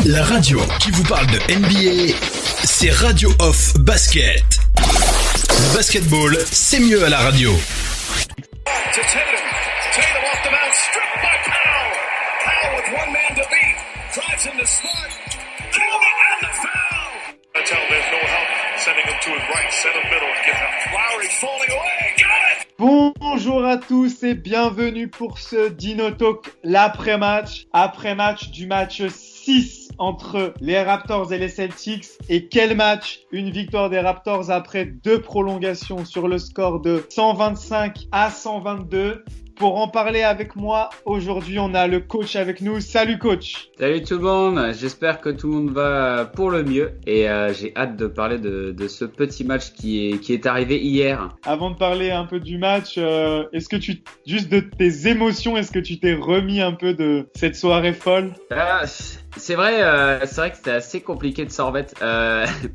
La radio qui vous parle de NBA, c'est Radio Off Basket. Le basketball, c'est mieux à la radio. Tatum off the mound, stripped by Powell. Powell with one man to beat. Drives into Smart. And the foul. Tell him there's no help. Sending him to his right, center middle, and get help. Lowry falling away. Got it! Bonjour à tous et bienvenue pour ce Dino Talk, l'après-match. Après-match du match 6 entre les Raptors et les Celtics. Et quel match! Une victoire des Raptors après 2 prolongations sur le score de 125 à 122. Pour en parler avec moi, aujourd'hui, on a le coach avec nous. Salut coach! Salut tout le monde, j'espère que tout le monde va pour le mieux et j'ai hâte de parler de ce petit match qui est arrivé hier. Avant de parler un peu du match, est-ce que juste de tes émotions, est-ce que tu t'es remis un peu de cette soirée folle? C'est vrai que c'était assez compliqué de s'en remettre.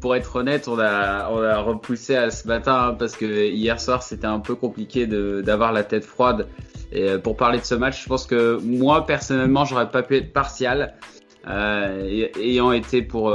Pour être honnête, on a repoussé à ce matin parce que hier soir c'était un peu compliqué d'avoir la tête froide. Et pour parler de ce match, je pense que moi personnellement, j'aurais pas pu être partial, ayant été pour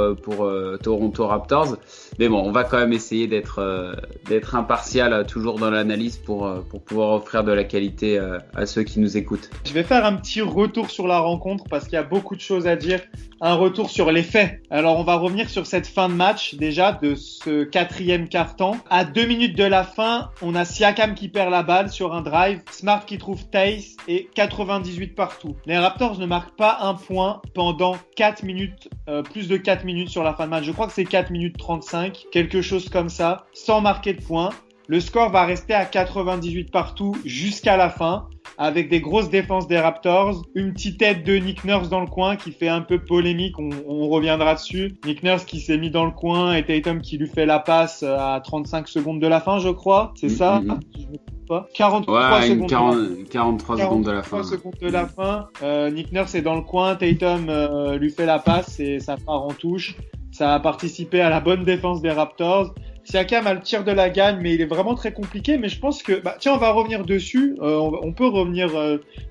Toronto Raptors. Mais bon, on va quand même essayer d'être impartial toujours dans l'analyse pour pouvoir offrir de la qualité à ceux qui nous écoutent. Je vais faire un petit retour sur la rencontre parce qu'il y a beaucoup de choses à dire. Un retour sur les faits. Alors, on va revenir sur cette fin de match déjà de ce 4e quart-temps. À 2 minutes de la fin, on a Siakam qui perd la balle sur un drive, Smart qui trouve Theis et 98 partout. Les Raptors ne marquent pas un point pendant 4 minutes, plus de 4 minutes sur la fin de match. Je crois que c'est 4 minutes 35, quelque chose comme ça, sans marquer de points. Le score va rester à 98 partout jusqu'à la fin, avec des grosses défenses des Raptors. Une petite aide de Nick Nurse dans le coin qui fait un peu polémique, on reviendra dessus. Nick Nurse qui s'est mis dans le coin et Tatum qui lui fait la passe à 35 secondes de la fin, je crois. C'est ça? Je me trompe pas. 43 secondes. 43 secondes de la fin. 43 secondes de la fin. Nick Nurse est dans le coin, Tatum lui fait la passe et ça part en touche. Ça a participé à la bonne défense des Raptors. Siakam a le tir de la gagne, mais il est vraiment très compliqué. Mais je pense que, tiens, on va revenir dessus. On peut revenir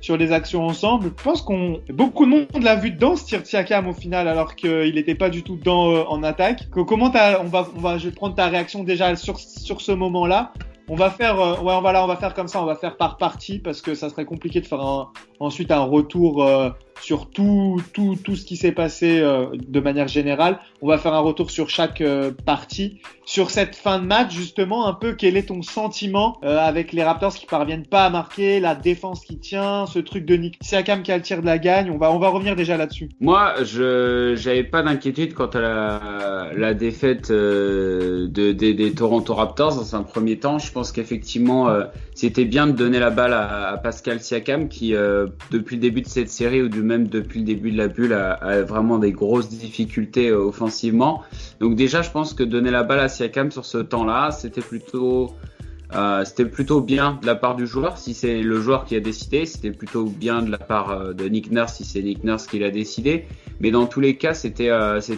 sur les actions ensemble. Je pense beaucoup de monde l'a vu dedans, ce tir de Siakam au final, alors qu'il n'était pas du tout dedans en attaque. Je vais prendre ta réaction déjà sur ce moment-là. On va faire, on va faire comme ça. On va faire par partie parce que ça serait compliqué de faire ensuite un retour sur tout ce qui s'est passé de manière générale. On va faire un retour sur chaque partie. Sur cette fin de match, justement, un peu, quel est ton sentiment avec les Raptors qui parviennent pas à marquer, la défense qui tient, ce truc de Nick Siakam qui a le tir de la gagne. On va revenir déjà là-dessus. Moi, j'avais pas d'inquiétude quant à la défaite des Toronto Raptors dans un premier temps. Je pense qu'effectivement, c'était bien de donner la balle à Pascal Siakam qui, depuis le début de cette série ou même depuis le début de la bulle, a vraiment des grosses difficultés offensivement. Donc déjà, je pense que donner la balle à Siakam sur ce temps-là, c'était plutôt bien de la part du joueur. Si c'est le joueur qui a décidé, c'était plutôt bien de la part de Nick Nurse si c'est Nick Nurse qui l'a décidé. Mais dans tous les cas, c'était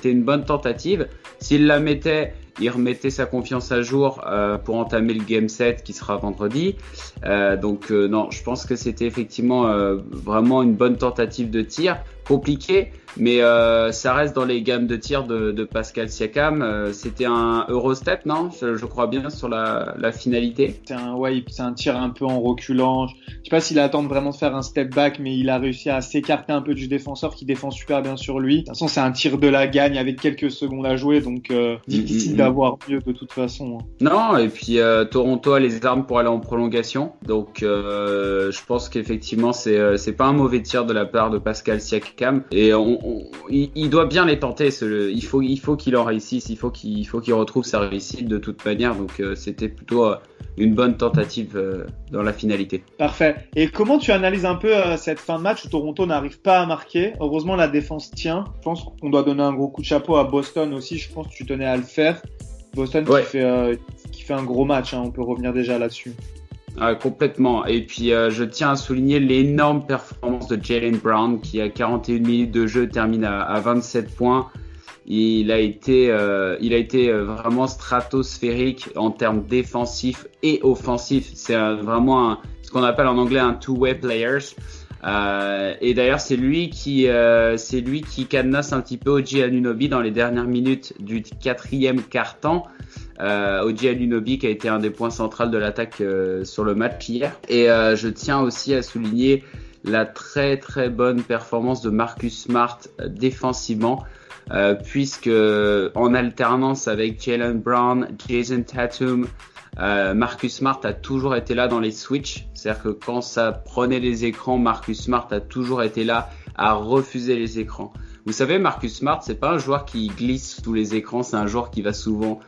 une bonne tentative. S'il la mettait, il remettait sa confiance à jour pour entamer le game 7 qui sera vendredi. Non, je pense que c'était effectivement vraiment une bonne tentative de tir. Compliqué, mais ça reste dans les gammes de tir de Pascal Siakam. C'était un Eurostep, non? Je crois bien sur la finalité. C'est un tir un peu en reculant. Je sais pas s'il attend vraiment de faire un step back, mais il a réussi à s'écarter un peu du défenseur qui défend super bien sur lui. De toute façon, c'est un tir de la gagne avec quelques secondes à jouer, donc difficile d'avoir mieux de toute façon. Non, et puis Toronto a les armes pour aller en prolongation, donc je pense qu'effectivement c'est pas un mauvais tir de la part de Pascal Siakam. Et il doit bien les tenter. Il faut qu'il en réussisse. Il faut qu'il retrouve sa réussite de toute manière. Donc c'était plutôt une bonne tentative dans la finalité. Parfait. Et comment tu analyses un peu cette fin de match où Toronto n'arrive pas à marquer? Heureusement, la défense tient. Je pense qu'on doit donner un gros coup de chapeau à Boston aussi. Je pense que tu tenais à le faire. Boston qui fait un gros match. On peut revenir déjà là-dessus. Complètement. Et puis je tiens à souligner l'énorme performance de Jaylen Brown qui à 41 minutes de jeu termine à 27 points. Il a été vraiment stratosphérique en termes défensifs et offensifs. C'est vraiment ce qu'on appelle en anglais un two-way players. Et d'ailleurs, c'est lui qui cadenasse un petit peu OG Anunoby dans les dernières minutes du 4e quart-temps. OG Anunoby qui a été un des points centraux de l'attaque sur le match hier. Et je tiens aussi à souligner la très très bonne performance de Marcus Smart défensivement, puisque en alternance avec Jaylen Brown, Jason Tatum, Marcus Smart a toujours été là dans les switches. C'est-à-dire que quand ça prenait les écrans, Marcus Smart a toujours été là à refuser les écrans. Vous savez, Marcus Smart, c'est pas un joueur qui glisse sous les écrans, c'est un joueur qui va souvent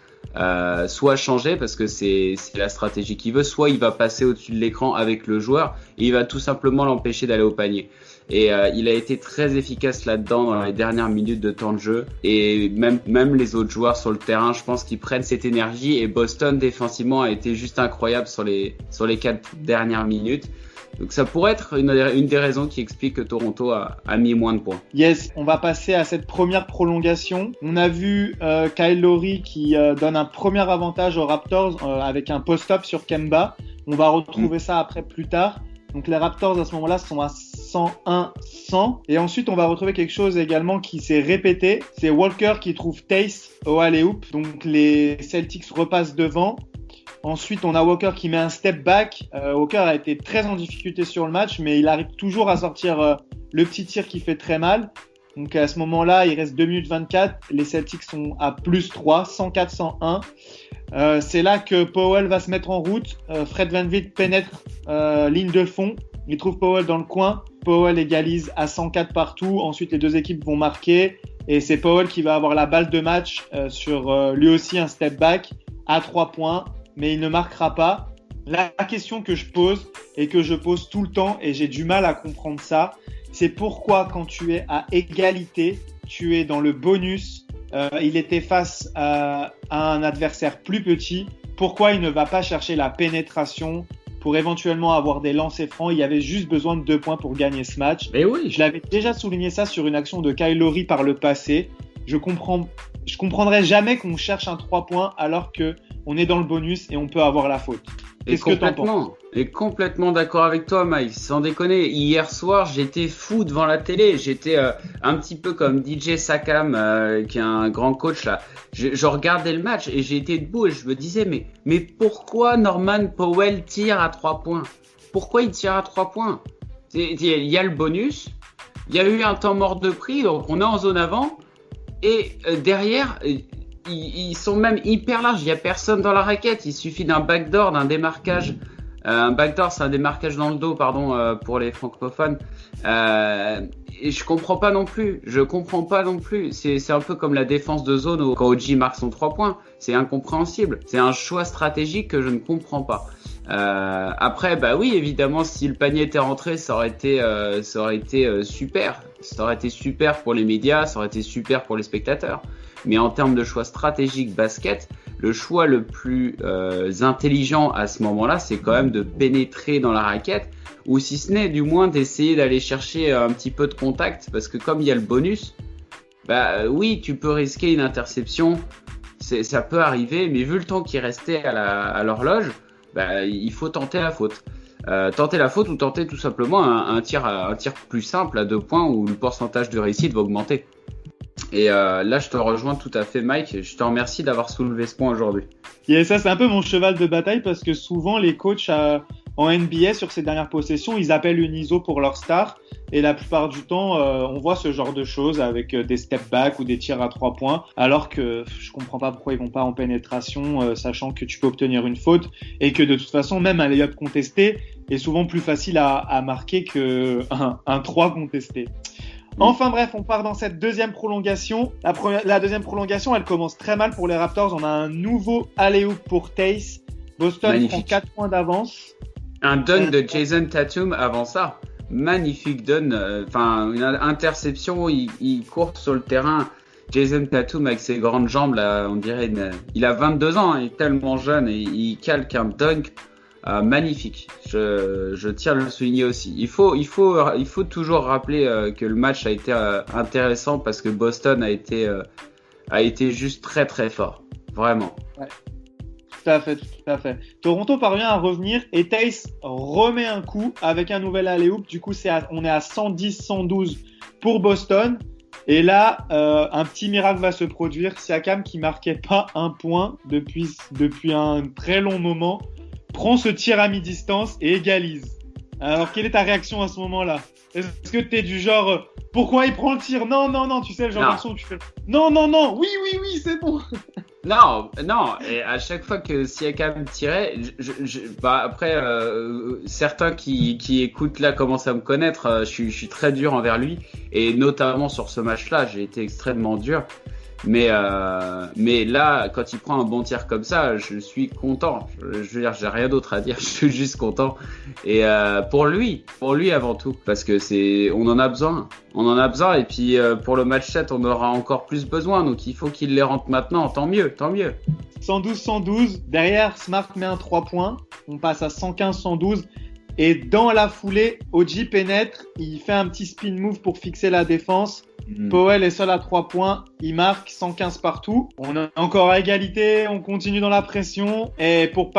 soit changer parce que c'est la stratégie qu'il veut, soit il va passer au-dessus de l'écran avec le joueur et il va tout simplement l'empêcher d'aller au panier. Et il a été très efficace là-dedans dans les dernières minutes de temps de jeu. Et même les autres joueurs sur le terrain, je pense qu'ils prennent cette énergie. Et Boston défensivement a été juste incroyable sur les 4 dernières minutes. Donc ça pourrait être une des raisons qui explique que Toronto a mis moins de points. Yes, on va passer à cette première prolongation. On a vu Kyle Lowry qui donne un premier avantage aux Raptors avec un post-up sur Kemba. On va retrouver ça après plus tard. Donc les Raptors à ce moment-là sont à 101-100. Et ensuite on va retrouver quelque chose également qui s'est répété. C'est Walker qui trouve Tace au alley-oop. Donc les Celtics repassent devant. Ensuite on a Walker qui met un step back. Walker a été très en difficulté sur le match, mais il arrive toujours à sortir le petit tir qui fait très mal. Donc à ce moment-là, il reste 2 minutes 24. Les Celtics sont à plus 3, 104-101. C'est là que Powell va se mettre en route. Fred VanVleet pénètre ligne de fond. Il trouve Powell dans le coin. Powell égalise à 104 partout. Ensuite, les deux équipes vont marquer. Et c'est Powell qui va avoir la balle de match sur lui aussi un step back à 3 points. Mais il ne marquera pas. La question que je pose et que je pose tout le temps, et j'ai du mal à comprendre ça, c'est pourquoi quand tu es à égalité, tu es dans le bonus. Il était face à un adversaire plus petit. Pourquoi il ne va pas chercher la pénétration pour éventuellement avoir des lancers francs? Il y avait juste besoin de 2 points pour gagner ce match. Mais oui. Je l'avais déjà souligné ça sur une action de Kyle Lowry par le passé. Je comprendrais jamais qu'on cherche un 3 points alors que on est dans le bonus et on peut avoir la faute. Qu'est-ce que t'en penses? Et complètement d'accord avec toi, Mike. Sans déconner, hier soir, j'étais fou devant la télé. J'étais un petit peu comme DJ Sakam, qui est un grand coach là. Je regardais le match et j'ai été debout et je me disais mais pourquoi Norman Powell tire à 3 points? Pourquoi il tire à 3 points? Il y a le bonus, il y a eu un temps mort de prix, donc on est en zone avant et derrière. Ils sont même hyper larges, il n'y a personne dans la raquette, il suffit d'un backdoor, d'un démarquage. Un backdoor, c'est un démarquage dans le dos, pour les francophones. Et je comprends pas non plus. C'est un peu comme la défense de zone quand OG marque son 3 points. C'est incompréhensible. C'est un choix stratégique que je ne comprends pas. Après, bah oui, évidemment, si le panier était rentré, ça aurait été super. Ça aurait été super pour les médias, ça aurait été super pour les spectateurs. Mais en termes de choix stratégique basket, le choix le plus intelligent à ce moment-là, c'est quand même de pénétrer dans la raquette, ou si ce n'est du moins d'essayer d'aller chercher un petit peu de contact, parce que comme il y a le bonus, bah oui, tu peux risquer une interception, ça peut arriver, mais vu le temps qui restait à l'horloge, bah il faut tenter la faute. Tenter la faute ou tenter tout simplement un tir plus simple à 2 points où le pourcentage de réussite va augmenter. Et là, je te rejoins tout à fait, Mike. Je te remercie d'avoir soulevé ce point aujourd'hui. Et ça, c'est un peu mon cheval de bataille parce que souvent, les coachs en NBA, sur ces dernières possessions, ils appellent une ISO pour leur star. Et la plupart du temps, on voit ce genre de choses avec des step back ou des tirs à 3 points. Alors que je comprends pas pourquoi ils vont pas en pénétration, sachant que tu peux obtenir une faute. Et que de toute façon, même un lay-up contesté est souvent plus facile à marquer qu'un 3 contesté. Enfin bref, on part dans cette deuxième prolongation. La deuxième prolongation, elle commence très mal pour les Raptors. On a un nouveau alley-oop pour Tace. Boston Magnifique. prend 4 points d'avance. Un dunk de Jason Tatum avant ça. Magnifique dunk. Une interception, il court sur le terrain. Jason Tatum avec ses grandes jambes, là, on dirait, il a 22 ans, il est tellement jeune et il calque un dunk. Magnifique. Je tiens à le souligner aussi. Il faut toujours rappeler que le match a été intéressant parce que Boston a été juste très très fort, vraiment. Ouais. Tout à fait, tout à fait. Toronto parvient à revenir et Tace remet un coup avec un nouvel alley-oop. Du coup, on est à 110-112 pour Boston. Et là, un petit miracle va se produire. Siakam, qui marquait pas un point depuis un très long moment, prend ce tir à mi-distance et égalise. Alors, quelle est ta réaction à ce moment-là? Est-ce que t'es du genre, pourquoi il prend le tir? Non, non, non, tu sais, le genre d'action où tu fais, non, non, non, oui, oui, oui, c'est bon. Non, non, et à chaque fois que Siakam tirait, après, certains qui écoutent là commencent à me connaître, je suis très dur envers lui, et notamment sur ce match-là, j'ai été extrêmement dur. Mais là, quand il prend un bon tir comme ça, je suis content. Je veux dire, j'ai rien d'autre à dire. Je suis juste content. Et pour lui avant tout, parce que on en a besoin. On en a besoin. Et puis pour le match 7, on aura encore plus besoin. Donc il faut qu'il les rentre maintenant. Tant mieux, tant mieux. 112-112. Derrière, Smart met un 3 points. On passe à 115-112. Et dans la foulée, OG pénètre. Il fait un petit spin move pour fixer la défense. Powell est seul à 3 points, il marque 115 partout. On est encore à égalité, on continue dans la pression. Et pour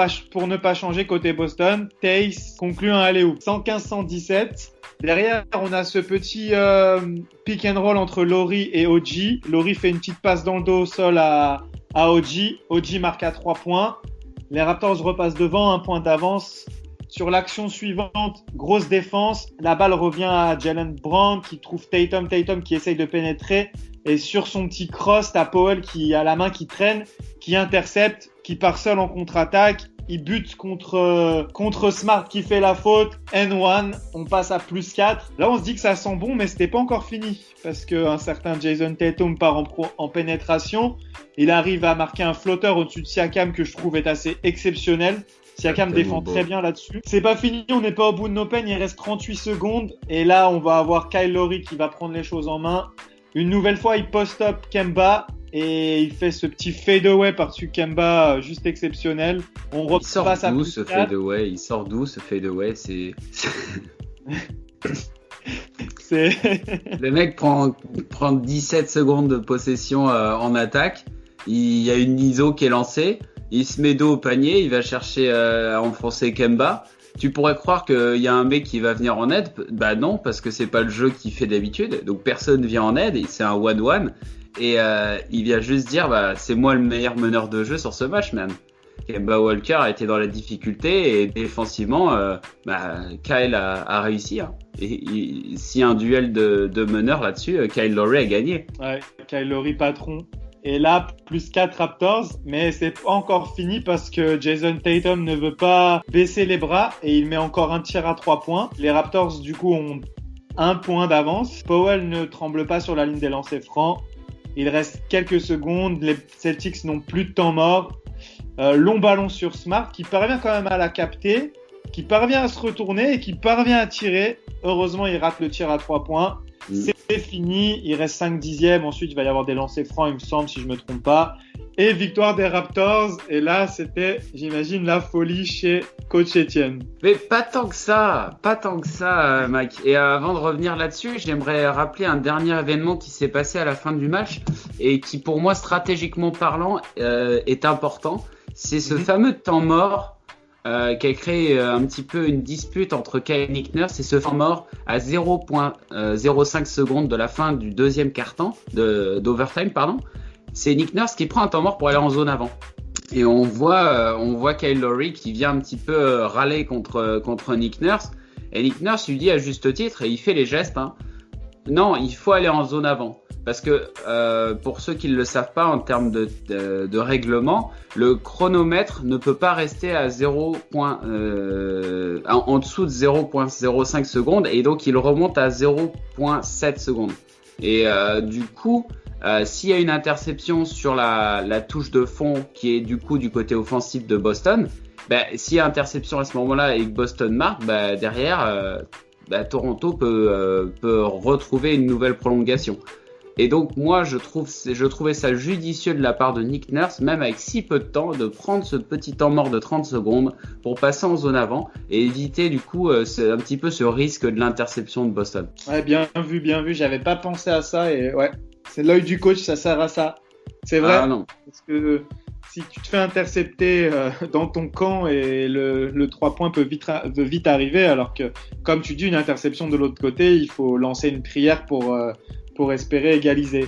ne pas changer côté Boston, Tace conclut un alley-oop. 115-117. Derrière, on a ce petit pick and roll entre Laurie et OG. Laurie fait une petite passe dans le dos au sol à OG. OG marque à 3 points. Les Raptors repassent devant, 1 point d'avance. Sur l'action suivante, grosse défense, la balle revient à Jalen Brown qui trouve Tatum qui essaye de pénétrer, et sur son petit cross, t'as Powell qui a la main qui traîne, qui intercepte, qui part seul en contre-attaque, il bute contre Smart qui fait la faute, N1, on passe à plus 4. Là on se dit que ça sent bon, mais c'était pas encore fini, parce qu'un certain Jason Tatum part en pénétration, il arrive à marquer un flotteur au-dessus de Siakam que je trouve est assez exceptionnel. Siakam défend très bien là-dessus. C'est pas fini, on n'est pas au bout de nos peines, il reste 38 secondes. Et là, on va avoir Kyle Lowry qui va prendre les choses en main. Une nouvelle fois, il post-up Kemba et il fait ce petit fade-away par-dessus Kemba juste exceptionnel. On repasse à plus 4. Il sort d'où ce fade-away? Le mec prend 17 secondes de possession en attaque. Il y a une ISO qui est lancée. Il se met dos au panier, il va chercher à enfoncer Kemba. Tu pourrais croire qu'il y a un mec qui va venir en aide. Bah non, parce que c'est pas le jeu qu'il fait d'habitude. Donc personne vient en aide, c'est un 1-1. Et il vient juste dire, c'est moi le meilleur meneur de jeu sur ce match, man. Kemba Walker a été dans la difficulté et défensivement, Kyle a réussi. Hein. Et s'il y a un duel de meneurs là-dessus, Kyle Lowry a gagné. Ouais, Kyle Lowry patron. Et là, plus 4 Raptors, mais c'est pas encore fini parce que Jason Tatum ne veut pas baisser les bras et il met encore un tir à 3 points. Les Raptors, du coup, ont 1 point d'avance. Powell ne tremble pas sur la ligne des lancers francs. Il reste quelques secondes. Les Celtics n'ont plus de temps mort. Long ballon sur Smart qui parvient quand même à la capter, qui parvient à se retourner et qui parvient à tirer. Heureusement, il rate le tir à 3 points. C'est fini, il reste 5 dixièmes, ensuite il va y avoir des lancers francs, il me semble, si je me trompe pas. Et victoire des Raptors, et là c'était, j'imagine, la folie chez Coach Etienne. Mais pas tant que ça, Mike. Et avant de revenir là-dessus, j'aimerais rappeler un dernier événement qui s'est passé à la fin du match et qui pour moi, stratégiquement parlant, est important. C'est ce fameux temps mort qui a créé un petit peu une dispute entre Kyle et Nick Nurse. C'est ce temps mort à 0.05 secondes de la fin du deuxième quart-temps d'overtime, pardon. C'est Nick Nurse qui prend un temps mort pour aller en zone avant. Et on voit Kyle Lowry qui vient un petit peu râler contre Nick Nurse. Et Nick Nurse lui dit à juste titre, et il fait les gestes, hein, non, il faut aller en zone avant. Parce que pour ceux qui ne le savent pas en termes de règlement, le chronomètre ne peut pas rester à en dessous de 0.05 secondes et donc il remonte à 0.7 secondes. Et du coup, s'il y a une interception sur la touche de fond qui est du coup du côté offensif de Boston, s'il y a interception à ce moment-là et que Boston marque, derrière, Toronto peut retrouver une nouvelle prolongation. Et donc moi je trouvais ça judicieux de la part de Nick Nurse, même avec si peu de temps, de prendre ce petit temps mort de 30 secondes pour passer en zone avant et éviter du coup un petit peu ce risque de l'interception de Boston. Ouais, bien vu, j'avais pas pensé à ça et ouais, c'est l'œil du coach, ça sert à ça. C'est vrai. Ah non. Parce que si tu te fais intercepter dans ton camp et le 3 points peut vite arriver, alors que, comme tu dis, une interception de l'autre côté, il faut lancer une prière pour espérer égaliser.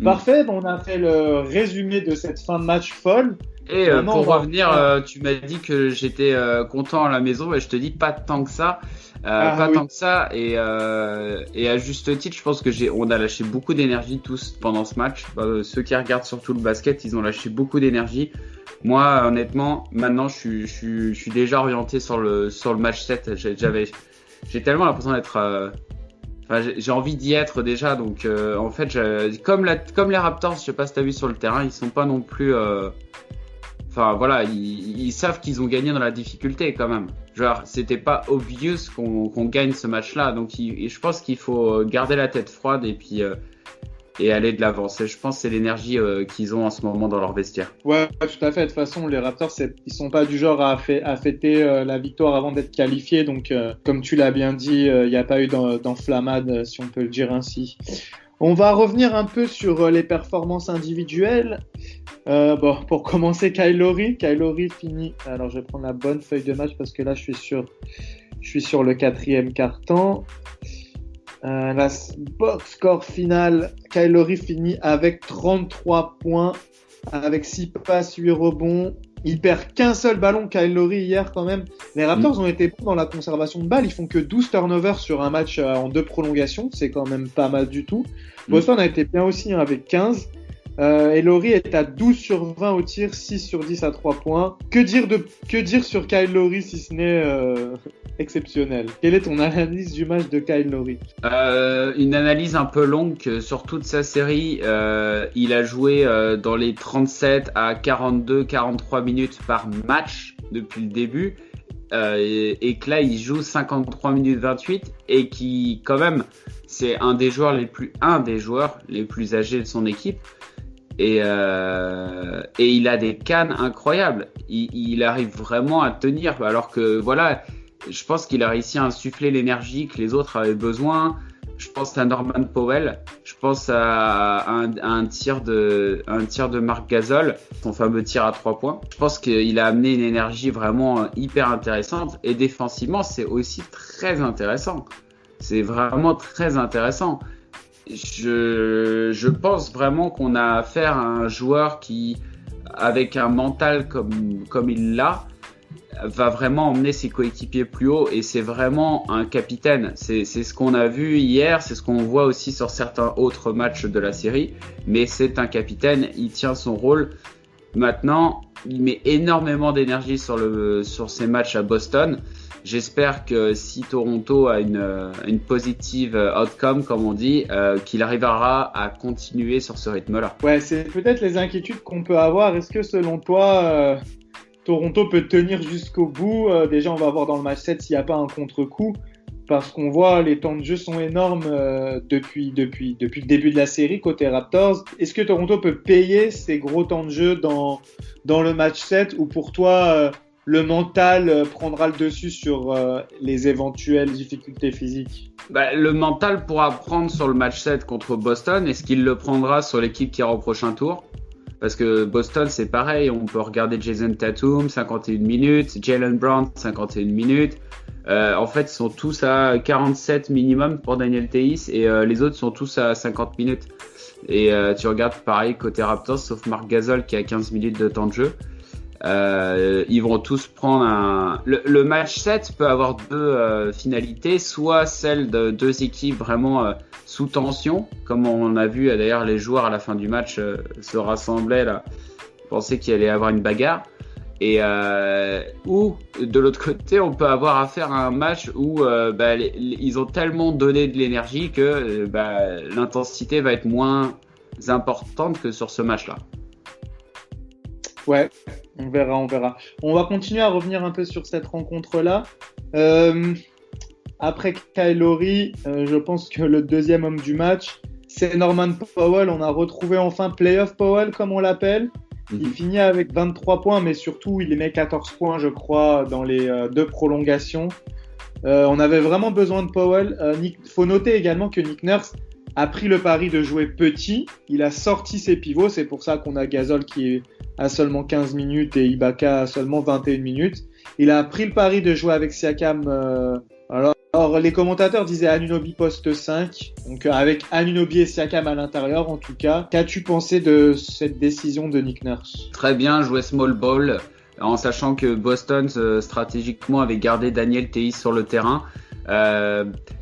Parfait, on a fait le résumé de cette fin de match folle. Et pour revenir, tu m'as dit que j'étais content à la maison, et je te dis pas tant que ça. Tant que ça, et à juste titre, je pense que on a lâché beaucoup d'énergie tous pendant ce match. Ceux qui regardent surtout le basket, ils ont lâché beaucoup d'énergie. Moi, honnêtement, maintenant, je suis déjà orienté sur le match 7. J'ai tellement l'impression d'être, j'ai envie d'y être déjà. Donc, en fait, comme les Raptors, je sais pas si t'as vu sur le terrain, ils sont pas non plus. Enfin voilà, ils savent qu'ils ont gagné dans la difficulté quand même. Genre, c'était pas obvious qu'on gagne ce match-là. Donc, je pense qu'il faut garder la tête froide et aller de l'avant. Je pense que c'est l'énergie qu'ils ont en ce moment dans leur vestiaire. Ouais, tout à fait. De toute façon, les Raptors, ils sont pas du genre à fêter la victoire avant d'être qualifiés. Donc, comme tu l'as bien dit, il n'y a pas eu d'enflammade, si on peut le dire ainsi. On va revenir un peu sur les performances individuelles. Pour commencer, Kyle Lowry. Kyle Lowry finit. Alors, je vais prendre la bonne feuille de match parce que là, je suis sur le 4e quart-temps. La box score finale, Kyle Lowry finit avec 33 points, avec 6 passes, 8 rebonds. Il perd qu'un seul ballon, Kyle Lowry, hier quand même. Les Raptors ont été bons dans la conservation de balles. Ils font que 12 turnovers sur un match en 2 prolongations. C'est quand même pas mal du tout. Boston a été bien aussi avec 15. Et Lowry est à 12 sur 20 au tir, 6 sur 10 à 3 points. Que dire sur Kyle Lowry si ce n'est exceptionnel? Quelle est ton analyse du match de Kyle Lowry? Une analyse un peu longue sur toute sa série. Il a joué dans les 37 à 43 minutes par match depuis le début. Et que là, il joue 53 minutes 28 et qui, quand même, c'est un des joueurs les plus âgés de son équipe. Et il a des cannes incroyables. Il arrive vraiment à tenir, alors que voilà, je pense qu'il a réussi à insuffler l'énergie que les autres avaient besoin. Je pense à Norman Powell, je pense à un tir de Marc Gasol, son fameux tir à 3 points. Je pense qu'il a amené une énergie vraiment hyper intéressante, et défensivement, c'est aussi très intéressant. C'est vraiment très intéressant. Je pense vraiment qu'on a affaire à un joueur qui, avec un mental comme il l'a, va vraiment emmener ses coéquipiers plus haut, et c'est vraiment un capitaine. C'est ce qu'on a vu hier, c'est ce qu'on voit aussi sur certains autres matchs de la série, mais c'est un capitaine, il tient son rôle. Maintenant, il met énormément d'énergie sur ses matchs à Boston. J'espère que si Toronto a une positive outcome, comme on dit, qu'il arrivera à continuer sur ce rythme-là. Ouais, c'est peut-être les inquiétudes qu'on peut avoir. Est-ce que selon toi, Toronto peut tenir jusqu'au bout? Déjà, on va voir dans le match 7 s'il n'y a pas un contre-coup, parce qu'on voit les temps de jeu sont énormes depuis le début de la série côté Raptors. Est-ce que Toronto peut payer ces gros temps de jeu dans le match 7, ou pour toi le mental prendra le dessus sur les éventuelles difficultés physiques? Le mental pourra prendre sur le match 7 contre Boston. Est-ce qu'il le prendra sur l'équipe qui ira au prochain tour? Parce que Boston, c'est pareil. On peut regarder Jason Tatum, 51 minutes. Jaylen Brown, 51 minutes. En fait, ils sont tous à 47 minimum pour Daniel Theis, et les autres sont tous à 50 minutes. Et tu regardes pareil côté Raptors, sauf Marc Gasol qui a 15 minutes de temps de jeu. Ils vont tous prendre le match 7 peut avoir deux finalités, soit celle de deux équipes vraiment sous tension, comme on a vu d'ailleurs les joueurs à la fin du match se rassemblaient là, pensaient qu'il allait y avoir une bagarre, et ou de l'autre côté on peut avoir affaire à un match où ils ont tellement donné de l'énergie que l'intensité va être moins importante que sur ce match là. Ouais, on verra. On va continuer à revenir un peu sur cette rencontre-là. Après Kyle Lowry, je pense que le deuxième homme du match, c'est Norman Powell. On a retrouvé enfin Playoff Powell, comme on l'appelle. Il finit avec 23 points, mais surtout, il met 14 points, je crois, dans les deux prolongations. On avait vraiment besoin de Powell. Faut noter également que Nick Nurse a pris le pari de jouer petit. Il a sorti ses pivots. C'est pour ça qu'on a Gasol qui est à seulement 15 minutes et Ibaka à seulement 21 minutes. Il a pris le pari de jouer avec Siakam. Alors, les commentateurs disaient Anunoby poste 5, donc avec Anunoby et Siakam à l'intérieur en tout cas. Qu'as-tu pensé de cette décision de Nick Nurse? Très bien, jouer small ball, en sachant que Boston stratégiquement avait gardé Daniel Theis sur le terrain.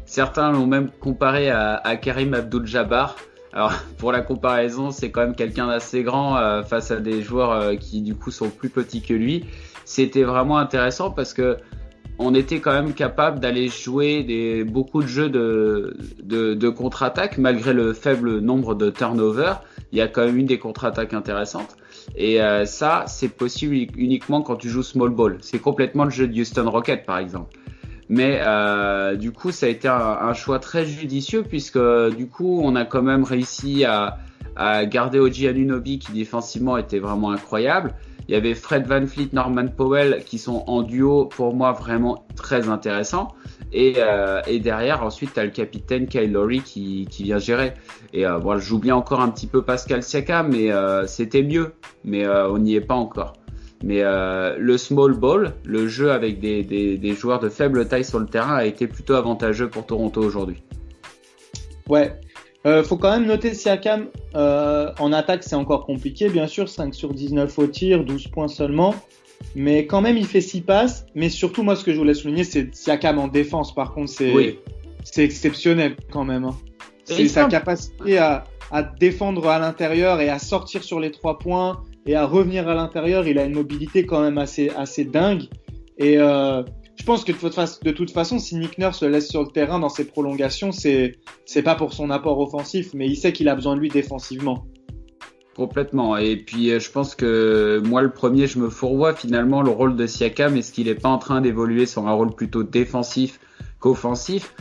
Certains l'ont même comparé à Karim Abdul-Jabbar. Alors pour la comparaison, c'est quand même quelqu'un d'assez grand face à des joueurs qui du coup sont plus petits que lui. C'était vraiment intéressant parce que on était quand même capable d'aller jouer beaucoup de jeux de contre-attaque malgré le faible nombre de turnovers. Il y a quand même eu des contre-attaques intéressantes. Et ça, c'est possible uniquement quand tu joues small ball. C'est complètement le jeu de Houston Rockets, par exemple. Mais du coup, ça a été un choix très judicieux puisque du coup, on a quand même réussi à garder OG Anunoby qui défensivement était vraiment incroyable. Il y avait Fred VanVleet, Norman Powell qui sont en duo pour moi vraiment très intéressants. Et derrière, ensuite, tu as le capitaine Kyle Lowry qui vient gérer. Et bon, j'oublie encore un petit peu Pascal Siakam, mais c'était mieux. Mais on n'y est pas encore. Mais le small ball, le jeu avec des joueurs de faible taille sur le terrain a été plutôt avantageux pour Toronto aujourd'hui. Ouais. Faut quand même noter Siakam, en attaque c'est encore compliqué, bien sûr, 5 sur 19 au tir, 12 points seulement, mais quand même il fait 6 passes, mais surtout moi ce que je voulais souligner c'est Siakam en défense, par contre c'est exceptionnel quand même. Hein. C'est sa capacité à défendre à l'intérieur et à sortir sur les 3 points et à revenir à l'intérieur, il a une mobilité quand même assez dingue et je pense que de toute façon, si Nick Nurse le laisse sur le terrain dans ses prolongations, c'est pas pour son apport offensif, mais il sait qu'il a besoin de lui défensivement. Complètement. Et puis, je pense que moi, le premier, je me fourvoie finalement le rôle de Siakam. Est-ce qu'il est pas en train d'évoluer sur un rôle plutôt défensif qu'offensif?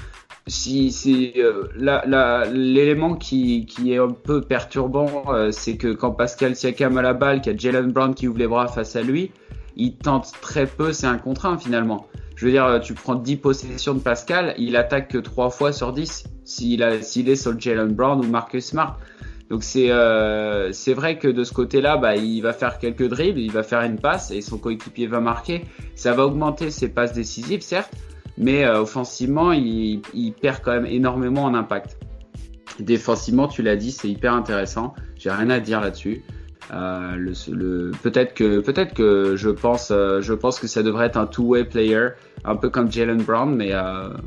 L'élément qui est un peu perturbant, c'est que quand Pascal Siakam a la balle, qu'il y a Jaylen Brown qui ouvre les bras face à lui, il tente très peu, c'est un contre 1 finalement. Je veux dire, tu prends 10 possessions de Pascal, il attaque que 3 fois sur 10 s'il est sur Jaylen Brown ou Marcus Smart. Donc c'est vrai que de ce côté-là, il va faire quelques dribbles, il va faire une passe et son coéquipier va marquer. Ça va augmenter ses passes décisives, certes, mais offensivement, il perd quand même énormément en impact. Défensivement, tu l'as dit, c'est hyper intéressant. J'ai rien à dire là-dessus. Peut-être que je pense que ça devrait être un two-way player, un peu comme Jaylen Brown, mais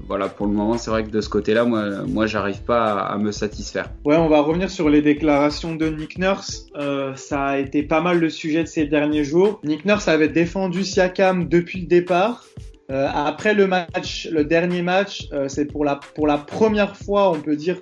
voilà, pour le moment, c'est vrai que de ce côté-là, moi, j'arrive pas à me satisfaire. Ouais, on va revenir sur les déclarations de Nick Nurse. Ça a été pas mal le sujet de ces derniers jours. Nick Nurse avait défendu Siakam depuis le départ. Après le dernier match, c'est pour la première fois, on peut dire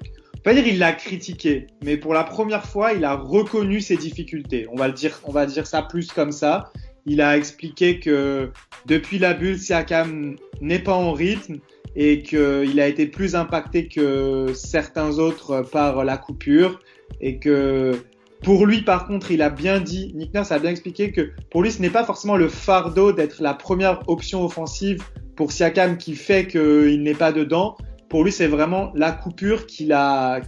il l'a critiqué, mais pour la première fois, il a reconnu ses difficultés. On va dire ça plus comme ça. Il a expliqué que depuis la bulle, Siakam n'est pas en rythme et qu'il a été plus impacté que certains autres par la coupure et que pour lui, par contre, il a bien dit, Nick Nurse a bien expliqué que pour lui, ce n'est pas forcément le fardeau d'être la première option offensive pour Siakam qui fait qu'il n'est pas dedans. Pour lui, c'est vraiment la coupure qu'il a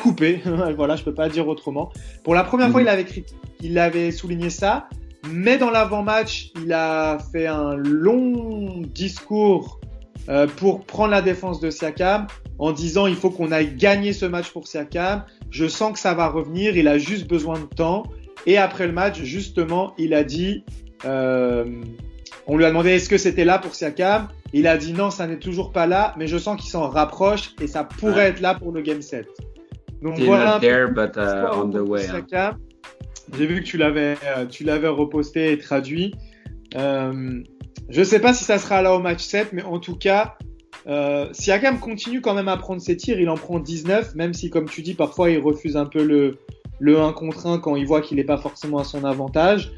coupée. Voilà, je peux pas dire autrement. Pour la première fois, il avait souligné ça, mais dans l'avant-match, il a fait un long discours pour prendre la défense de Siakam en disant il faut qu'on aille gagner ce match pour Siakam. Je sens que ça va revenir. Il a juste besoin de temps. Et après le match, justement, il a dit on lui a demandé est-ce que c'était là pour Siakam. Il a dit non, ça n'est toujours pas là, mais je sens qu'il s'en rapproche et ça pourrait être là pour le Game 7. Donc voilà. There, but, on the way, Siakam. J'ai vu que tu l'avais reposté et traduit. Je sais pas si ça sera là au match 7, mais en tout cas, Siakam continue quand même à prendre ses tirs. Il en prend 19, même si, comme tu dis, parfois il refuse un peu le 1 contre 1 quand il voit qu'il n'est pas forcément à son avantage.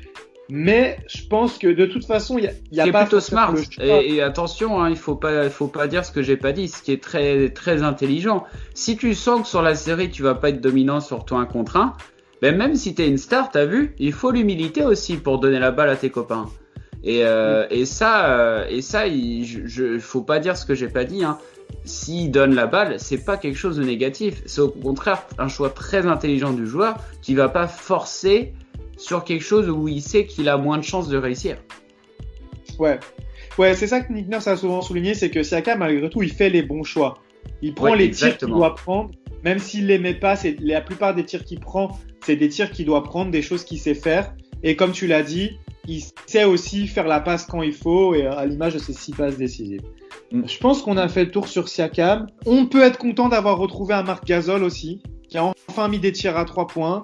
Mais je pense que de toute façon, il y a pas plutôt smart. Et attention, hein, il faut pas dire ce que j'ai pas dit, ce qui est très très intelligent. Si tu sens que sur la série tu vas pas être dominant sur ton 1 contre 1, ben même si t'es une star, t'as vu, il faut l'humilité aussi pour donner la balle à tes copains. Et ça, il faut pas dire ce que j'ai pas dit. Hein. S'il donne la balle, c'est pas quelque chose de négatif. C'est au contraire un choix très intelligent du joueur qui va pas forcer sur quelque chose où il sait qu'il a moins de chances de réussir. Ouais, c'est ça que Nick Nurse a souvent souligné, c'est que Siakam, malgré tout, il fait les bons choix. Il prend les tirs qu'il doit prendre, même s'il les met pas. La plupart des tirs qu'il prend, c'est des tirs qu'il doit prendre, des choses qu'il sait faire. Et comme tu l'as dit, il sait aussi faire la passe quand il faut, et à l'image de ses 6 passes décisives. Je pense qu'on a fait le tour sur Siakam. On peut être content d'avoir retrouvé un Marc Gasol aussi, qui a enfin mis des tirs à 3 points.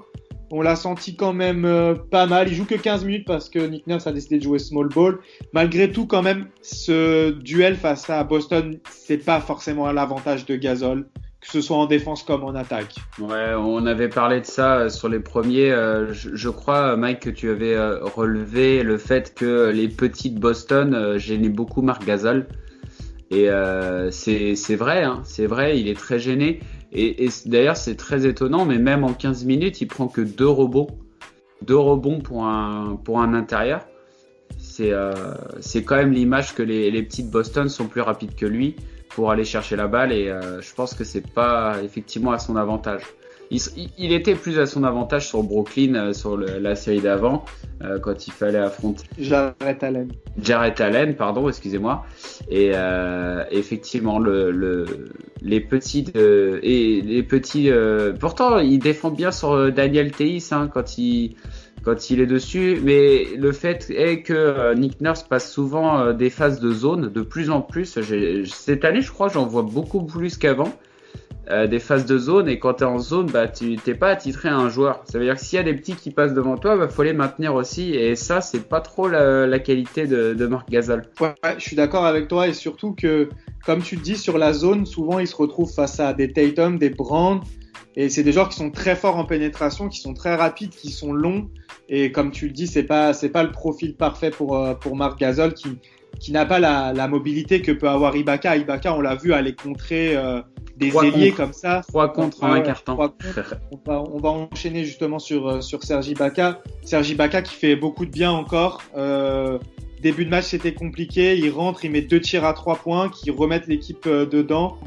On l'a senti quand même pas mal. Il joue que 15 minutes parce que Nick Nurse a décidé de jouer small ball. Malgré tout, quand même, ce duel face à Boston, c'est pas forcément à l'avantage de Gasol, que ce soit en défense comme en attaque. Ouais, on avait parlé de ça sur les premiers. Je crois, Mike, que tu avais relevé le fait que les petits de Boston gênaient beaucoup Marc Gasol. Et c'est vrai, hein, c'est vrai, il est très gêné. Et d'ailleurs, c'est très étonnant, mais même en 15 minutes, il prend que 2 rebonds. 2 rebonds pour un intérieur. C'est quand même l'image que les petits de Boston sont plus rapides que lui pour aller chercher la balle. Et je pense que c'est pas effectivement à son avantage. Il était plus à son avantage sur Brooklyn, sur la série d'avant, quand il fallait affronter Jarrett Allen, pardon, excusez-moi. Et effectivement, les petits pourtant il défend bien sur Daniel Theis quand il est dessus, mais le fait est que Nick Nurse passe souvent des phases de zone de plus en plus. Cette année, je crois, j'en vois beaucoup plus qu'avant. Des phases de zone, et quand tu es en zone, tu t'es pas attitré à un joueur. Ça veut dire que s'il y a des petits qui passent devant toi, faut les maintenir aussi, et ça, c'est pas trop la qualité de Marc Gasol. Ouais, je suis d'accord avec toi, et surtout que, comme tu le dis, sur la zone, souvent ils se retrouvent face à des Tatum, des Brand, et c'est des joueurs qui sont très forts en pénétration, qui sont très rapides, qui sont longs, et comme tu le dis, c'est pas le profil parfait pour Marc Gasol, qui n'a pas la mobilité que peut avoir Ibaka. Ibaka, on l'a vu aller contrer des ailiers comme ça. 3 contre en un quart temps. On va enchaîner justement sur Serge Ibaka. Serge Ibaka qui fait beaucoup de bien encore. Début de match, c'était compliqué. Il rentre, il met 2 tirs à 3 points qui remettent l'équipe dedans.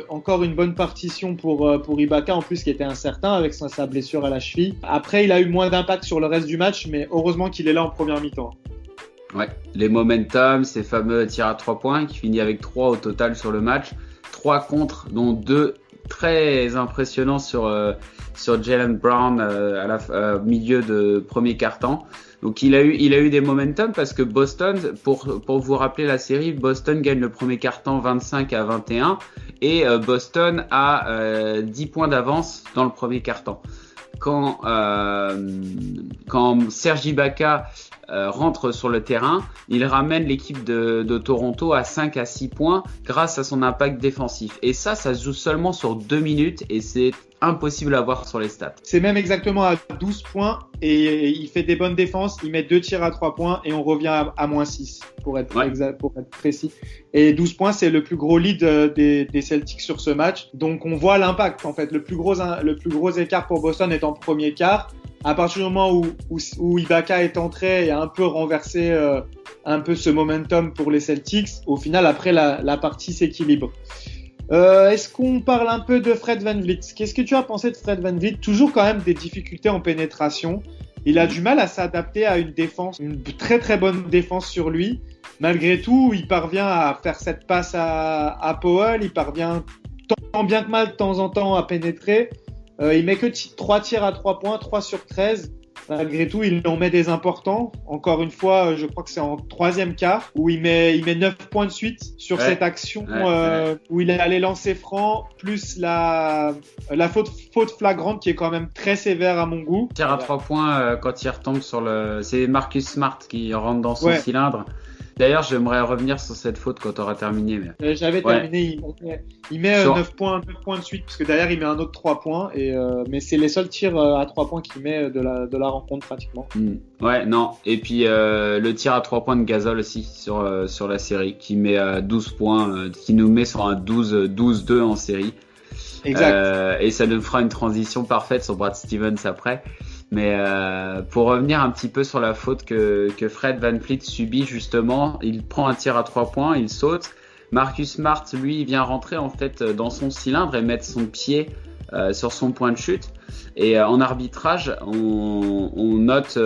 Encore une bonne partition pour Ibaka, en plus qui était incertain avec sa blessure à la cheville. Après, il a eu moins d'impact sur le reste du match, mais heureusement qu'il est là en première mi-temps. Ouais, les momentum, ces fameux tirs à 3 points qui finit avec 3 au total sur le match. 3 contre, dont 2 très impressionnants sur Jaylen Brown à milieu de premier quart-temps. Donc il a eu des momentum parce que Boston, pour vous rappeler la série, Boston gagne le premier quart-temps 25-21 et Boston a 10 points d'avance dans le premier quart-temps. Quand Serge Ibaka rentre sur le terrain, il ramène l'équipe de Toronto à 5 à 6 points grâce à son impact défensif. Et ça se joue seulement sur 2 minutes et c'est impossible à voir sur les stats. C'est même exactement à 12 points et il fait des bonnes défenses, il met 2 tirs à 3 points et on revient à moins 6 pour être précis. Et 12 points, c'est le plus gros lead des Celtics sur ce match. Donc on voit l'impact en fait. Le plus gros écart pour Boston est en premier quart. À partir du moment où Ibaka est entré et a un peu renversé un peu ce momentum pour les Celtics, au final après la partie s'équilibre. Est-ce qu'on parle un peu de Fred VanVleet? Qu'est-ce que tu as pensé de Fred VanVleet? Toujours quand même des difficultés en pénétration. Il a du mal à s'adapter à une défense, une très très bonne défense sur lui. Malgré tout, il parvient à faire cette passe à Powell. Il parvient tant bien que mal de temps en temps à pénétrer. Il met que 3 tirs à 3 points, 3 sur 13. Malgré tout, il en met des importants. Encore une fois, je crois que c'est en 3e quart où il met 9 points de suite sur cette action où il est allé lancer franc, plus la faute flagrante qui est quand même très sévère à mon goût. Tir à 3 points quand il retombe c'est Marcus Smart qui rentre dans son cylindre. D'ailleurs, j'aimerais revenir sur cette faute quand tu auras terminé. Mais... J'avais terminé. Il met 9 points de suite, parce que derrière, il met un autre 3 points. Mais c'est les seuls tirs à 3 points qu'il met de la rencontre, pratiquement. Ouais, non. Et puis, le tir à 3 points de Gasol aussi, sur la série, qui met 12 points, qui nous met sur un 12-2 en série. Exact. Et ça nous fera une transition parfaite sur Brad Stevens après. Mais pour revenir un petit peu sur la faute que Fred VanVleet subit justement, il prend un tir à 3 points, il saute. Marcus Smart, lui, il vient rentrer en fait dans son cylindre et mettre son pied sur son point de chute. Et en arbitrage, on note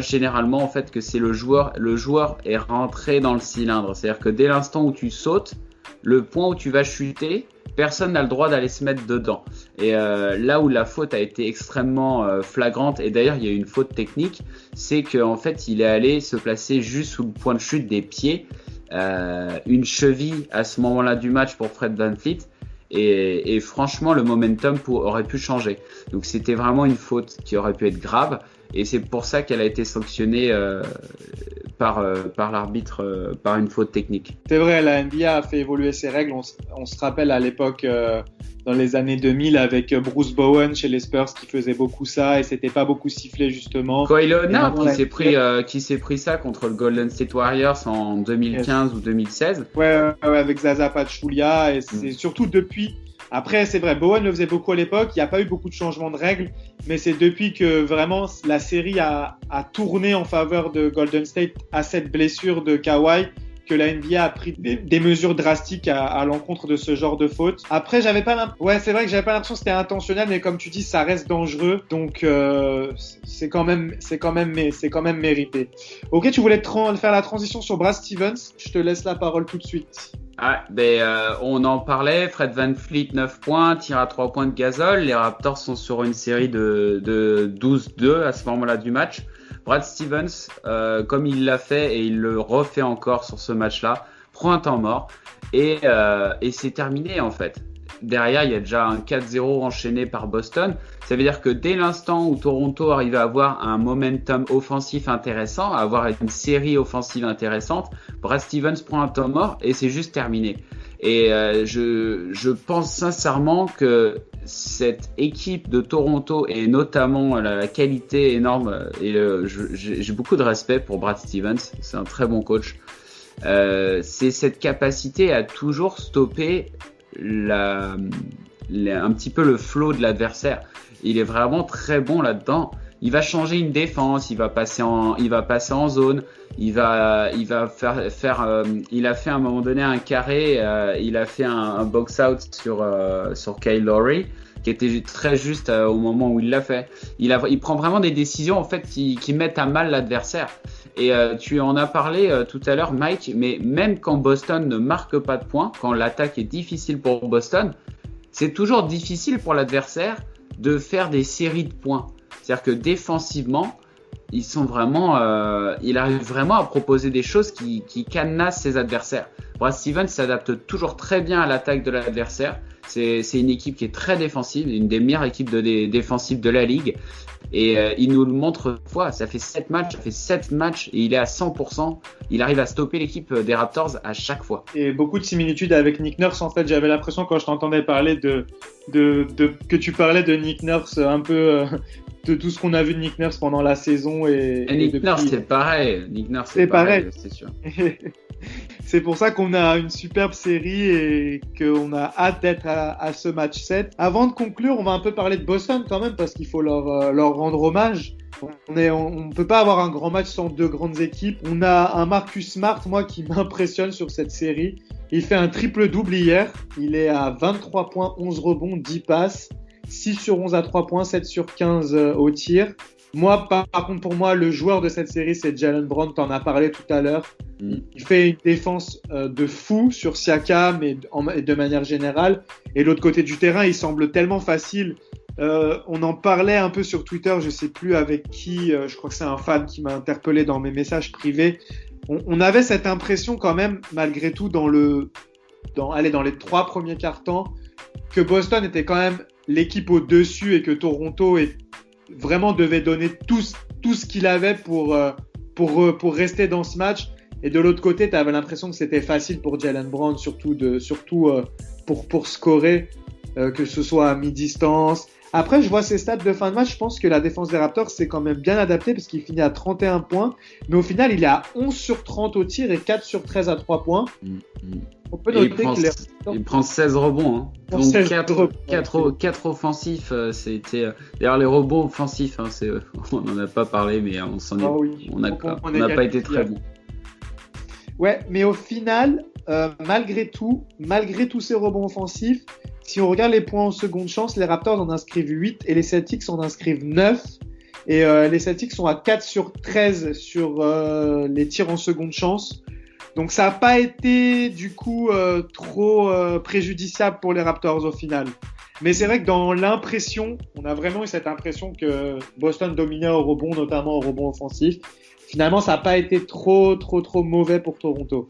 généralement en fait que c'est le joueur est rentré dans le cylindre. C'est-à-dire que dès l'instant où tu sautes, le point où tu vas chuter, personne n'a le droit d'aller se mettre dedans. Et là où la faute a été extrêmement flagrante, et d'ailleurs il y a eu une faute technique, c'est qu'en fait il est allé se placer juste sous le point de chute des pieds, une cheville à ce moment-là du match pour Fred VanVleet. Et franchement, le momentum aurait pu changer. Donc c'était vraiment une faute qui aurait pu être grave. Et c'est pour ça qu'elle a été sanctionnée par l'arbitre par une faute technique. C'est vrai, la NBA a fait évoluer ses règles. On se rappelle à l'époque, dans les années 2000, avec Bruce Bowen chez les Spurs qui faisait beaucoup ça et c'était pas beaucoup sifflé justement. Kawhi Leonard qui s'est pris ça contre le Golden State Warriors en 2015 ou 2016. Ouais, avec Zaza Pachulia et c'est surtout depuis. Après, c'est vrai, Bowen le faisait beaucoup à l'époque. Il n'y a pas eu beaucoup de changements de règles, mais c'est depuis que vraiment la série a tourné en faveur de Golden State à cette blessure de Kawhi que la NBA a pris des mesures drastiques à l'encontre de ce genre de faute. Après, c'est vrai que j'avais pas l'impression que c'était intentionnel, mais comme tu dis, ça reste dangereux, donc c'est quand même mérité. Ok, tu voulais faire la transition sur Brad Stevens. Je te laisse la parole tout de suite. On en parlait, Fred VanVleet 9 points, tir à 3 points de Gasol. Les Raptors sont sur une série de 12-2 à ce moment-là du match. Brad Stevens, comme il l'a fait et il le refait encore sur ce match-là, prend un temps mort et c'est terminé en fait. Derrière, il y a déjà un 4-0 enchaîné par Boston. Ça veut dire que dès l'instant où Toronto arrive à avoir un momentum offensif intéressant, à avoir une série offensive intéressante, Brad Stevens prend un temps mort et c'est juste terminé. Et je pense sincèrement que cette équipe de Toronto et notamment la qualité énorme et j'ai beaucoup de respect pour Brad Stevens, c'est un très bon coach. C'est cette capacité à toujours stopper un petit peu le flow de l'adversaire. Il est vraiment très bon là-dedans. Il va changer une défense, il va passer en zone, il a fait à un moment donné un carré, il a fait un box out sur Kyle Lowry qui était très juste au moment où il l'a fait. Il prend vraiment des décisions en fait qui mettent à mal l'adversaire. Et tu en as parlé tout à l'heure, Mike, mais même quand Boston ne marque pas de points, quand l'attaque est difficile pour Boston, c'est toujours difficile pour l'adversaire de faire des séries de points. C'est-à-dire que défensivement, il arrive vraiment à proposer des choses qui cadenassent ses adversaires. Brad Stevens s'adapte toujours très bien à l'attaque de l'adversaire. C'est une équipe qui est très défensive, une des meilleures équipes défensives de la ligue. Et il nous le montre une fois, ça fait 7 matchs et il est à 100%. Il arrive à stopper l'équipe des Raptors à chaque fois. Et beaucoup de similitudes avec Nick Nurse. En fait, j'avais l'impression quand je t'entendais parler que tu parlais de Nick Nurse un peu de tout ce qu'on a vu de Nick Nurse pendant la saison. Et Nick Nurse, c'est pareil. Nick Nurse, c'est pareil, c'est sûr. C'est pour ça qu'on a une superbe série et qu'on a hâte d'être à ce match 7. Avant de conclure, on va un peu parler de Boston quand même parce qu'il faut leur rendre hommage. On peut pas avoir un grand match sans deux grandes équipes. On a un Marcus Smart, moi, qui m'impressionne sur cette série. Il fait un triple-double hier. Il est à 23 points, 11 rebonds, 10 passes, 6 sur 11 à 3 points, 7 sur 15 au tir. Moi, par contre, pour moi, le joueur de cette série, c'est Jaylen Brown. T'en as parlé tout à l'heure. Il fait une défense de fou sur Siakam et de manière générale. Et l'autre côté du terrain, il semble tellement facile. On en parlait un peu sur Twitter, je sais plus avec qui. Je crois que c'est un fan qui m'a interpellé dans mes messages privés. On avait cette impression quand même, malgré tout, dans les 3 premiers quarts-temps, que Boston était quand même l'équipe au-dessus et que Toronto vraiment devait donner tout ce qu'il avait pour rester dans ce match. Et de l'autre côté, tu avais l'impression que c'était facile pour Jaylen Brown, surtout pour scorer, que ce soit à mi-distance. Après, je vois ces stats de fin de match. Je pense que la défense des Raptors s'est quand même bien adaptée parce qu'il finit à 31 points. Mais au final, il est à 11 sur 30 au tir et 4 sur 13 à 3 points. On peut noter il prend 16 rebonds. Hein. Donc 4 offensifs. D'ailleurs, les rebonds offensifs, on n'en a pas parlé, mais on n'a pas été très bons. Ouais, mais au final, malgré tous ces rebonds offensifs, Si on regarde les points en seconde chance, les Raptors en inscrivent 8 et les Celtics en inscrivent 9. Et les Celtics sont à 4 sur 13 sur les tirs en seconde chance. Donc ça n'a pas été du coup trop préjudiciable pour les Raptors au final. Mais c'est vrai que dans l'impression, on a vraiment eu cette impression que Boston dominait au rebond, notamment au rebond offensif. Finalement, ça n'a pas été trop mauvais pour Toronto.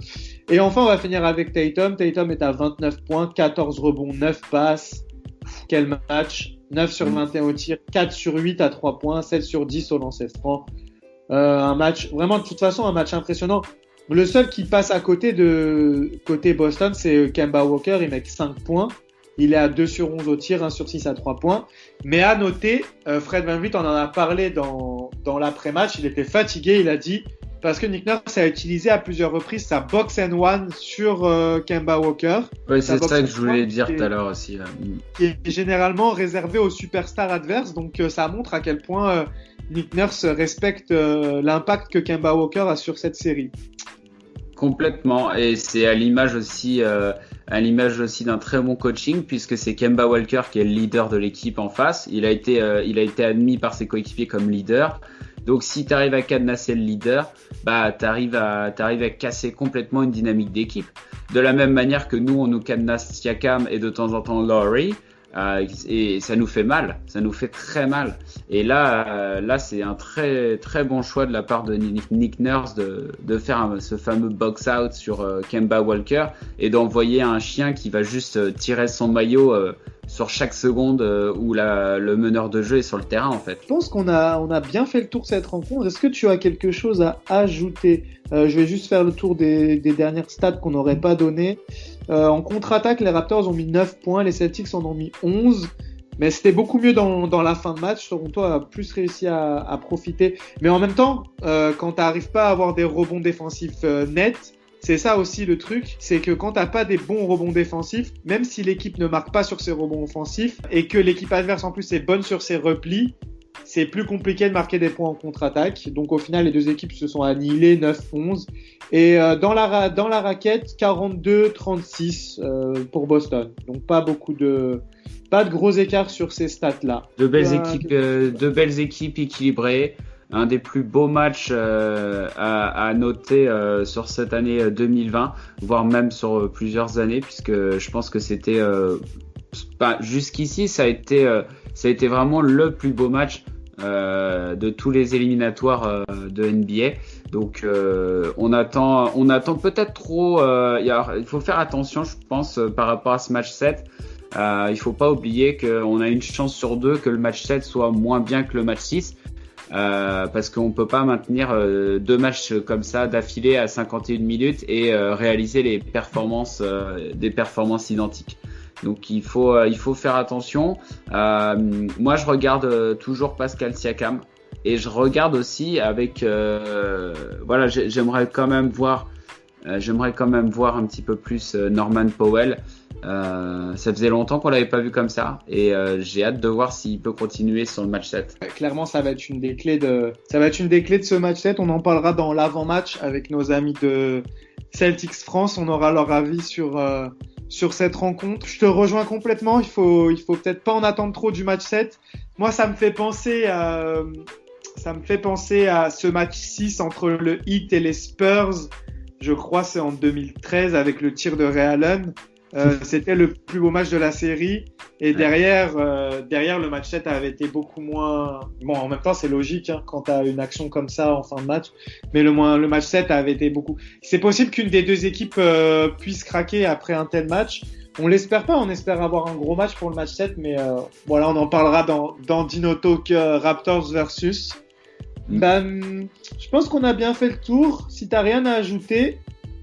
Et enfin, on va finir avec Tatum. Tatum est à 29 points, 14 rebonds, 9 passes. Quel match! 9 sur 21 au tir, 4 sur 8 à 3 points, 7 sur 10 au lancer franc. Un match, vraiment, de toute façon, un match impressionnant. Le seul qui passe à côté côté Boston, c'est Kemba Walker. Il met 5 points. Il est à 2 sur 11 au tir, 1 sur 6 à 3 points. Mais à noter, Fred VanVleet, on en a parlé dans l'après-match. Il était fatigué, il a dit, parce que Nick Nurse a utilisé à plusieurs reprises sa box and one sur Kemba Walker. Oui, c'est ça que je voulais dire tout à l'heure aussi. Qui est généralement réservé aux superstars adverses. Donc ça montre à quel point Nick Nurse respecte l'impact que Kemba Walker a sur cette série. Complètement, et c'est à l'image aussi d'un très bon coaching, puisque c'est Kemba Walker qui est le leader de l'équipe en face. Il a été admis par ses coéquipiers comme leader. Donc si tu arrives à cadenasser le leader, bah t'arrives à casser complètement une dynamique d'équipe. De la même manière que nous on nous cadenasse Siakam et de temps en temps Lowry. Et ça nous fait mal, ça nous fait très mal. Et là c'est un très très bon choix de la part de Nick Nurse de faire ce fameux box out sur Kemba Walker et d'envoyer un chien qui va juste tirer son maillot sur chaque seconde où le meneur de jeu est sur le terrain en fait. Je pense qu'on a bien fait le tour de cette rencontre. Est-ce que tu as quelque chose à ajouter? Je vais juste faire le tour des dernières stats qu'on n'aurait pas données. En contre-attaque, les Raptors ont mis 9 points, les Celtics en ont mis 11. Mais c'était beaucoup mieux dans la fin de match. Toronto a plus réussi à profiter. Mais en même temps, quand tu n'arrives pas à avoir des rebonds défensifs nets, c'est ça aussi le truc, c'est que quand t'as pas des bons rebonds défensifs, même si l'équipe ne marque pas sur ses rebonds offensifs et que l'équipe adverse en plus est bonne sur ses replis, c'est plus compliqué de marquer des points en contre-attaque. Donc au final, les deux équipes se sont annihilées 9-11. Et dans la raquette, 42-36 pour Boston. Donc pas de gros écarts sur ces stats-là. Deux belles équipes équilibrées. Un des plus beaux matchs à noter sur cette année 2020, voire même sur plusieurs années, puisque je pense que c'était jusqu'ici ça a été vraiment le plus beau match de tous les éliminatoires de NBA. Donc on attend peut-être trop. Il faut faire attention, je pense, par rapport à ce match 7. Il faut pas oublier qu'on a une chance sur deux que le match 7 soit moins bien que le match 6. Parce qu'on peut pas maintenir deux matchs comme ça d'affilée à 51 minutes et réaliser des performances identiques. Donc il faut faire attention. Moi je regarde toujours Pascal Siakam et je regarde aussi avec j'aimerais quand même voir un petit peu plus Norman Powell. Ça faisait longtemps qu'on l'avait pas vu comme ça et j'ai hâte de voir s'il peut continuer sur le match 7. Clairement, ça va être une des clés de ce match 7. On en parlera dans l'avant-match avec nos amis de Celtics France. On aura leur avis sur cette rencontre. Je te rejoins complètement. Il faut peut-être pas en attendre trop du match 7. Moi, ça me fait penser à ce match 6 entre le Heat et les Spurs. Je crois c'est en 2013 avec le tir de Ray Allen. C'était le plus beau match de la série et derrière le match 7 avait été beaucoup moins bon. En même temps c'est logique quand t'as une action comme ça en fin de match, mais le match 7 avait été beaucoup. C'est possible qu'une des deux équipes puisse craquer après un tel match. On l'espère pas, on espère avoir un gros match pour le match 7, mais voilà, on en parlera dans Dino Talk Raptors versus. Je pense qu'on a bien fait le tour. Si t'as rien à ajouter,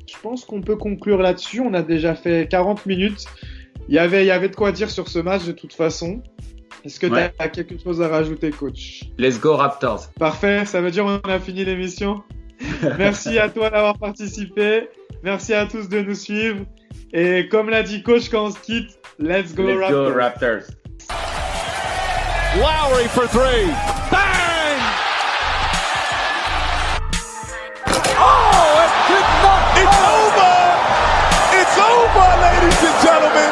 je pense qu'on peut conclure là-dessus. On a déjà fait 40 minutes. Il y avait de quoi dire sur ce match de toute façon. Est-ce que tu as quelque chose à rajouter, coach? Let's go Raptors. Parfait, ça veut dire qu'on a fini l'émission. Merci à toi d'avoir participé. Merci à tous de nous suivre. Et comme l'a dit coach quand on se quitte, let's go Raptors. Lowry for three. Bang! It's over, ladies and gentlemen.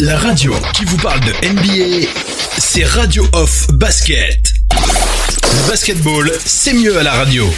La radio qui vous parle de NBA, c'est Radio Off Basket. Le basketball, c'est mieux à la radio.